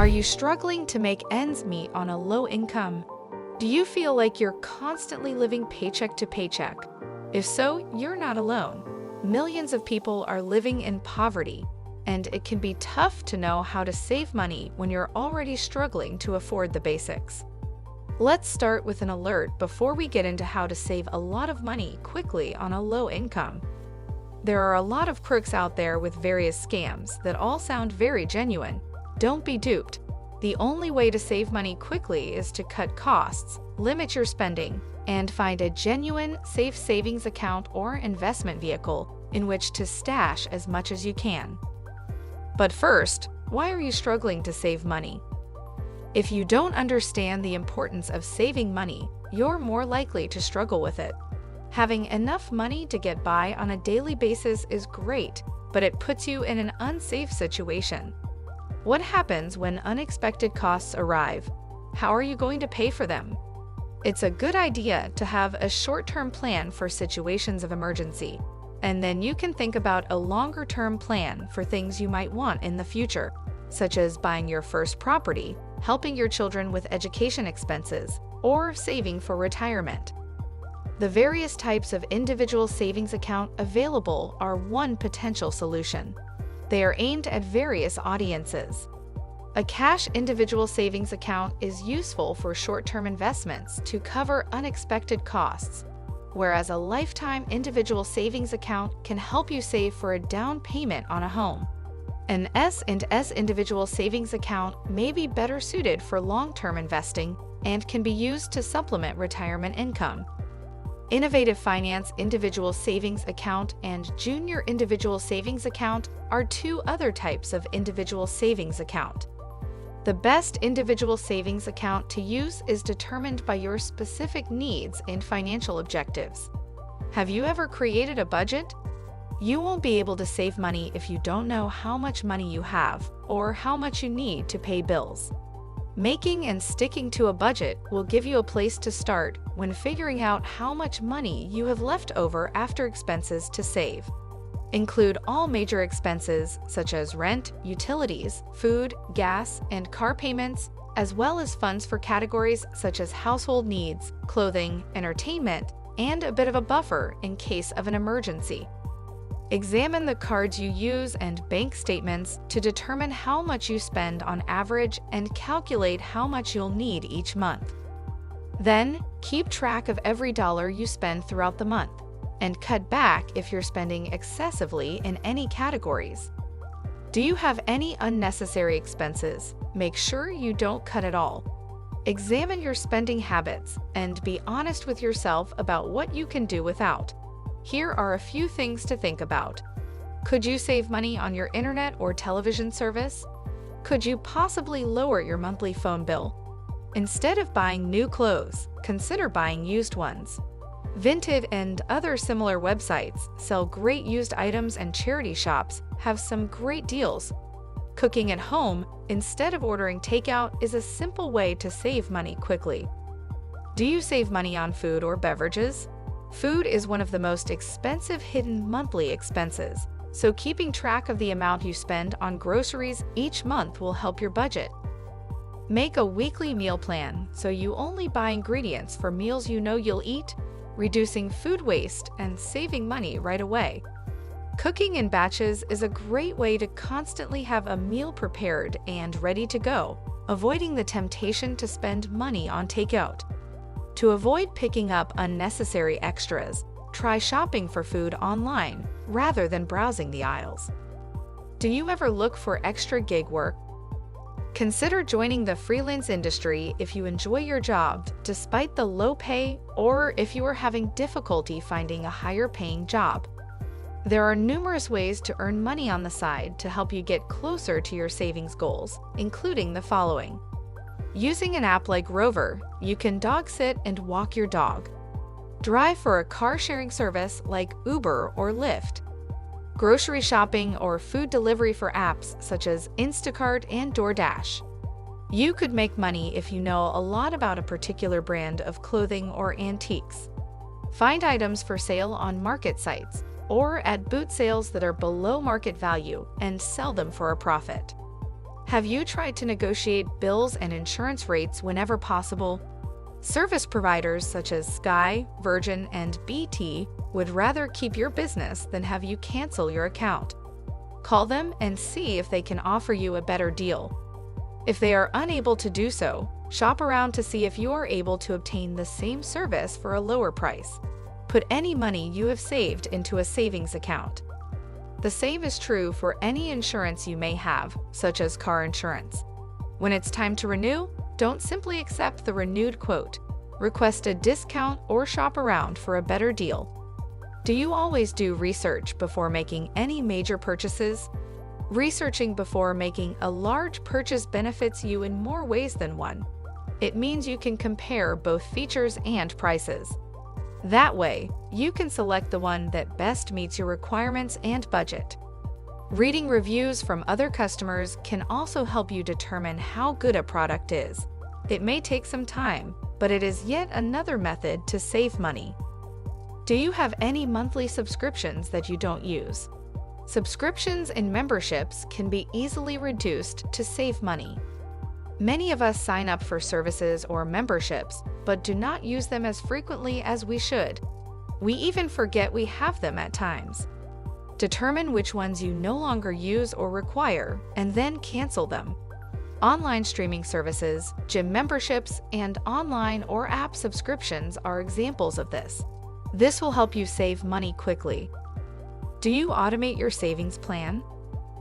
Are you struggling to make ends meet on a low income? Do you feel like you're constantly living paycheck to paycheck? If so, you're not alone. Millions of people are living in poverty, and it can be tough to know how to save money when you're already struggling to afford the basics. Let's start with an alert before we get into how to save a lot of money quickly on a low income. There are a lot of crooks out there with various scams that all sound very genuine. Don't be duped. The only way to save money quickly is to cut costs, limit your spending, and find a genuine, safe savings account or investment vehicle in which to stash as much as you can. But first, why are you struggling to save money? If you don't understand the importance of saving money, you're more likely to struggle with it. Having enough money to get by on a daily basis is great, but it puts you in an unsafe situation. What happens when unexpected costs arrive? How are you going to pay for them? It's a good idea to have a short-term plan for situations of emergency, and then you can think about a longer-term plan for things you might want in the future, such as buying your first property, helping your children with education expenses, or saving for retirement. The various types of individual savings account available are one potential solution. They are aimed at various audiences. A cash individual savings account is useful for short-term investments to cover unexpected costs, whereas a lifetime individual savings account can help you save for a down payment on a home. An S&S individual savings account may be better suited for long-term investing and can be used to supplement retirement income. Innovative Finance Individual Savings Account and Junior Individual Savings Account are two other types of individual savings account. The best individual savings account to use is determined by your specific needs and financial objectives. Have you ever created a budget? You won't be able to save money if you don't know how much money you have or how much you need to pay bills. Making and sticking to a budget will give you a place to start when figuring out how much money you have left over after expenses to save. Include all major expenses such as rent, utilities, food, gas, and car payments, as well as funds for categories such as household needs, clothing, entertainment, and a bit of a buffer in case of an emergency. Examine the cards you use and bank statements to determine how much you spend on average and calculate how much you'll need each month. Then, keep track of every dollar you spend throughout the month, and cut back if you're spending excessively in any categories. Do you have any unnecessary expenses? Make sure you don't cut at all. Examine your spending habits and be honest with yourself about what you can do without. Here are a few things to think about. Could you save money on your internet or television service? Could you possibly lower your monthly phone bill? Instead of buying new clothes, consider buying used ones. Vinted and other similar websites sell great used items, and charity shops have some great deals. Cooking at home instead of ordering takeout is a simple way to save money quickly. Do you save money on food or beverages? Food is one of the most expensive hidden monthly expenses, so keeping track of the amount you spend on groceries each month will help your budget. Make a weekly meal plan so you only buy ingredients for meals you know you'll eat, reducing food waste and saving money right away. Cooking in batches is a great way to constantly have a meal prepared and ready to go, avoiding the temptation to spend money on takeout. To avoid picking up unnecessary extras, try shopping for food online rather than browsing the aisles. Do you ever look for extra gig work? Consider joining the freelance industry if you enjoy your job despite the low pay, or if you are having difficulty finding a higher paying job. There are numerous ways to earn money on the side to help you get closer to your savings goals, including the following. Using an app like Rover, you can dog sit and walk your dog. Drive for a car-sharing service like Uber or Lyft. Grocery shopping or food delivery for apps such as Instacart and DoorDash. You could make money if you know a lot about a particular brand of clothing or antiques. Find items for sale on market sites or at boot sales that are below market value and sell them for a profit. Have you tried to negotiate bills and insurance rates whenever possible? Service providers such as Sky, Virgin, and BT would rather keep your business than have you cancel your account. Call them and see if they can offer you a better deal. If they are unable to do so, shop around to see if you are able to obtain the same service for a lower price. Put any money you have saved into a savings account. The same is true for any insurance you may have, such as car insurance. When it's time to renew, don't simply accept the renewed quote. Request a discount or shop around for a better deal. Do you always do research before making any major purchases? Researching before making a large purchase benefits you in more ways than one. It means you can compare both features and prices. That way, you can select the one that best meets your requirements and budget. Reading reviews from other customers can also help you determine how good a product is. It may take some time, but it is yet another method to save money. Do you have any monthly subscriptions that you don't use? Subscriptions and memberships can be easily reduced to save money. Many of us sign up for services or memberships, but do not use them as frequently as we should. We even forget we have them at times. Determine which ones you no longer use or require, and then cancel them. Online streaming services, gym memberships, and online or app subscriptions are examples of this. This will help you save money quickly. Do you automate your savings plan?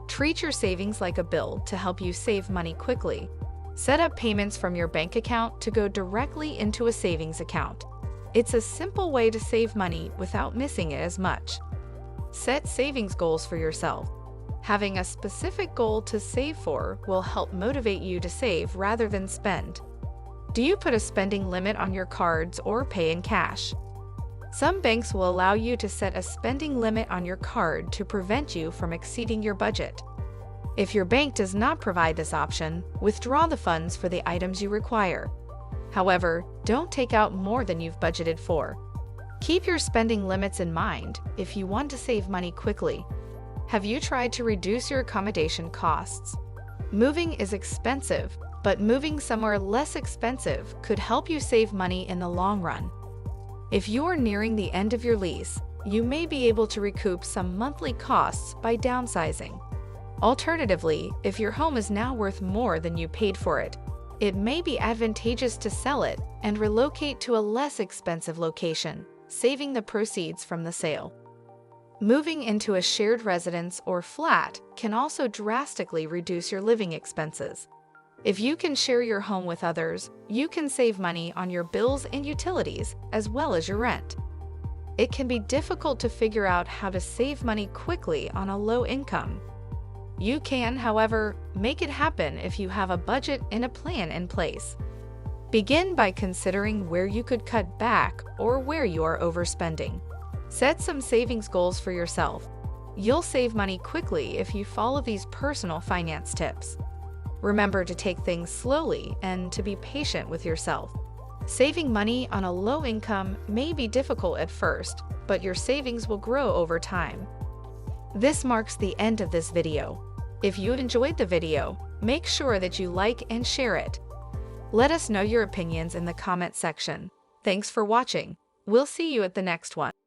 Treat your savings like a bill to help you save money quickly. Set up payments from your bank account to go directly into a savings account. It's a simple way to save money without missing it as much. Set savings goals for yourself. Having a specific goal to save for will help motivate you to save rather than spend. Do you put a spending limit on your cards or pay in cash? Some banks will allow you to set a spending limit on your card to prevent you from exceeding your budget. If your bank does not provide this option, withdraw the funds for the items you require. However, don't take out more than you've budgeted for. Keep your spending limits in mind if you want to save money quickly. Have you tried to reduce your accommodation costs? Moving is expensive, but moving somewhere less expensive could help you save money in the long run. If you are nearing the end of your lease, you may be able to recoup some monthly costs by downsizing. Alternatively, if your home is now worth more than you paid for it, it may be advantageous to sell it and relocate to a less expensive location, saving the proceeds from the sale. Moving into a shared residence or flat can also drastically reduce your living expenses. If you can share your home with others, you can save money on your bills and utilities as well as your rent. It can be difficult to figure out how to save money quickly on a low income. You can, however, make it happen if you have a budget and a plan in place. Begin by considering where you could cut back or where you are overspending. Set some savings goals for yourself. You'll save money quickly if you follow these personal finance tips. Remember to take things slowly and to be patient with yourself. Saving money on a low income may be difficult at first, but your savings will grow over time. This marks the end of this video. If you enjoyed the video, make sure that you like and share it. Let us know your opinions in the comment section. Thanks for watching. We'll see you at the next one.